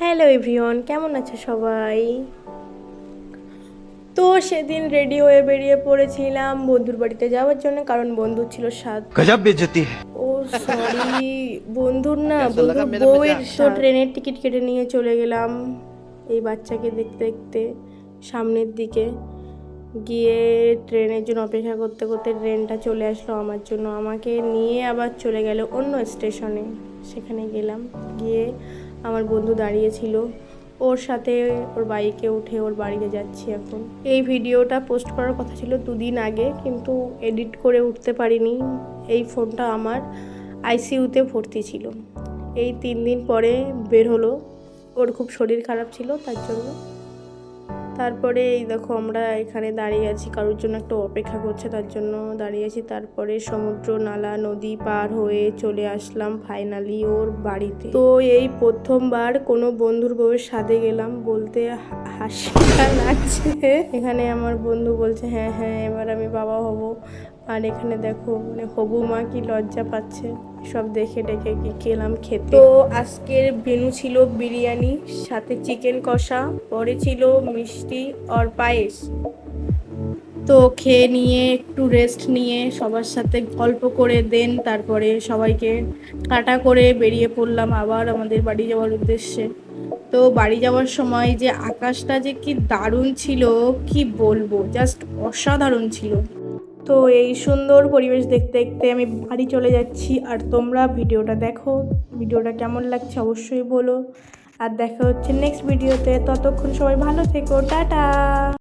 Hello everyone, কেমন আছে সবাই? তো সেদিন রেডি হয়ে বেরিয়ে পড়েছিলাম বন্ধুর বাড়িতে যাওয়ার জন্য, কারণ বন্ধু ছিল সাত। गजब बेइज्जती है। ও সরি, বন্ধুর না, कैसा लगा বন্ধুর मेरा বউয়ের मजाक? তো ট্রেনের টিকিট কেটে নিয়ে চলে গেলাম এই বাচ্চাকে দেখতে দেখতে সামনের দিকে গিয়ে। ট্রেনের জন্য অপেক্ষা করতে করতে ট্রেনটা চলে আসলো আমার জন্য, আমাকে নিয়ে আবার চলে গেল অন্য স্টেশনে। সেখানে গেলাম, গিয়ে আমার বন্ধু দাঁড়িয়েছিল, ওর সাথে ওর বাইকে উঠে ওর বাড়িতে যাচ্ছি এখন। এই ভিডিওটা পোস্ট করার কথা ছিল দুদিন আগে, কিন্তু এডিট করে উঠতে পারিনি। এই ফোনটা আমার আইসিইউতে ভর্তি ছিল, এই 3 দিন পরে বের হলো। ওর খুব শরীর খারাপ ছিল তার জন্য। তারপরে এই দেখো আমরা এখানে দাঁড়িয়ে আছি, কারোর জন্য একটা অপেক্ষা করছে তার জন্য দাঁড়িয়ে আছি। তারপরে সমুদ্র, নালা, নদী পার হয়ে চলে আসলাম ফাইনালি ওর বাড়িতে। তো এই প্রথমবার কোনো বন্ধুর বউয়ের সাথে গেলাম, বলতে হাসিটা লাগছে। এখানে আমার বন্ধু বলছে হ্যাঁ হ্যাঁ এবার আমি বাবা হব, আর এখানে দেখো মানে হবু মা কি লজ্জা পাচ্ছে। সব দেখে ডেকে কি খেলাম খেতে। তো আজকের মেনু ছিল বিরিয়ানি, সাথে চিকেন কষা, পরে ছিল মিষ্টি আর পায়েস। তো খেয়ে নিয়ে একটু রেস্ট নিয়ে সবার সাথে গল্প করে দেন তারপরে সবাইকে টাটা করে বেরিয়ে পড়লাম আবার আমাদের বাড়ি যাওয়ার উদ্দেশ্যে। তো বাড়ি যাওয়ার সময় যে আকাশটা যে কি দারুণ ছিল, কি বলবো, জাস্ট অসাধারণ ছিল। তো এই সুন্দর পরিবেশ দেখতে দেখতে আমি বাড়ি চলে যাচ্ছি, আর তোমরা ভিডিওটা দেখো, ভিডিওটা কেমন লাগছে অবশ্যই বলো। আর দেখা হচ্ছে নেক্সট ভিডিওতে, ততক্ষণ সবাই ভালো থেকো, টাটা।